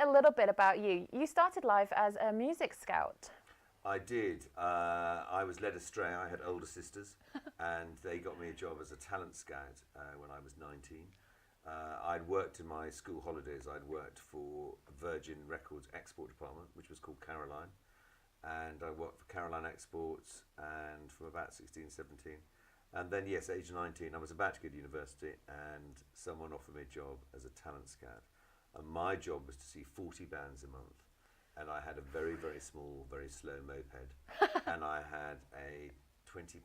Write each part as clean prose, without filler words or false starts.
a little bit about you. You started life as a music scout. I did. I was led astray. I had older sisters, and they got me a job as a talent scout when I was 19. I'd worked in my school holidays. I'd worked for Virgin Records export department, which was called Caroline. And I worked for Caroline Exports and from about 16, 17. And then, yes, age 19, I was about to go to university and someone offered me a job as a talent scout. And my job was to see 40 bands a month. And I had a very, very small, very slow moped. And I had a £20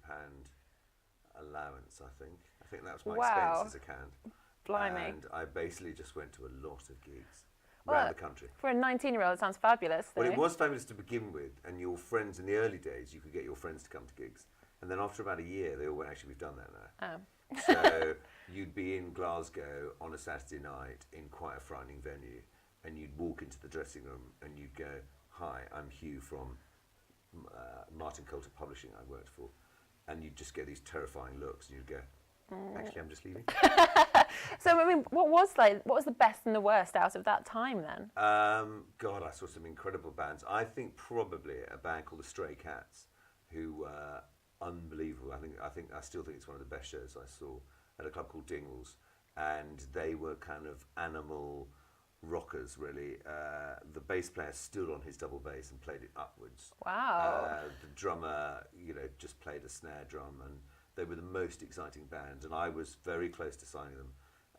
allowance, I think. I think that was my expenses account. Blimey. And I basically just went to a lot of gigs around the country. For a 19-year-old, it sounds fabulous. Though. Well, it was fabulous to begin with, and your friends in the early days, you could get your friends to come to gigs. And then after about a year, they all went, actually, we've done that now. Oh. So you'd be in Glasgow on a Saturday night in quite a frightening venue, and you'd walk into the dressing room and you'd go, hi, I'm Hugh from Martin Coulter Publishing I worked for. And you'd just get these terrifying looks, and you'd go, actually, I'm just leaving. So, I mean, what was the best and the worst out of that time then? God, I saw some incredible bands. I think probably a band called the Stray Cats, who were unbelievable. I still think it's one of the best shows I saw at a club called Dingwalls, and they were kind of animal rockers, really. The bass player stood on his double bass and played it upwards. Wow. The drummer, just played a snare drum, and they were the most exciting band, and I was very close to signing them.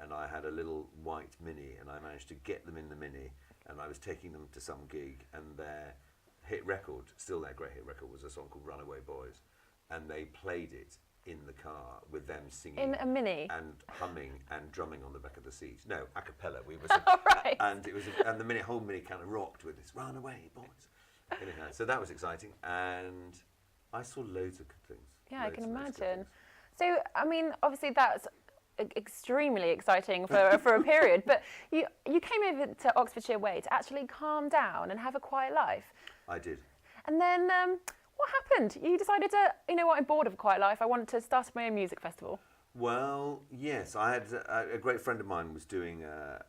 And I had a little white Mini, and I managed to get them in the Mini, and I was taking them to some gig, and their hit record, still their great hit record, was a song called Runaway Boys, and they played it in the car with them singing in a Mini and humming and drumming on the back of the seat. No, a cappella. We were, right. And it was, and the whole Mini kind of rocked with this Runaway Boys. Anyhow, so that was exciting, and I saw loads of good things. Yeah, I can imagine. So, I mean, obviously that's extremely exciting for a period, but you came over to Oxfordshire Way to actually calm down and have a quiet life. I did. And then what happened? You decided to, you know what, I'm bored of a quiet life. I want to start my own music festival. Well, yes, I had a great friend of mine was doing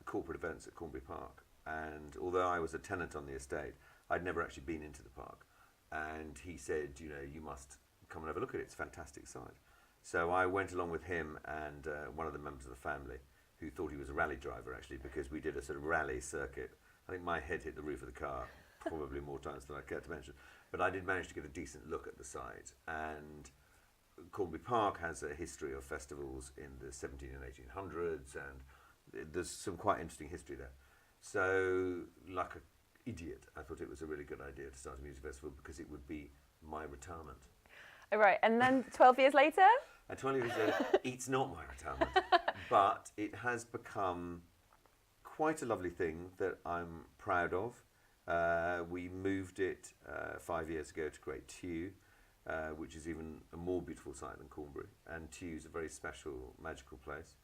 corporate events at Cornbury Park, and although I was a tenant on the estate, I'd never actually been into the park. And he said, you must come and have a look at it. It's a fantastic site. So I went along with him and one of the members of the family who thought he was a rally driver, actually, because we did a sort of rally circuit. I think my head hit the roof of the car probably more times than I care to mention. But I did manage to get a decent look at the site. And Cornbury Park has a history of festivals in the 17 and 1800s, and there's some quite interesting history there. So, like an idiot, I thought it was a really good idea to start a music festival because it would be my retirement. Oh, right, and then 12 years later? And 12 years later, it's not my retirement, but it has become quite a lovely thing that I'm proud of. We moved it 5 years ago to Great Tew, which is even a more beautiful site than Cornbury. And Tew is a very special, magical place.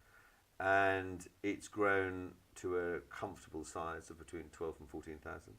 And it's grown to a comfortable size of between 12 and 14,000.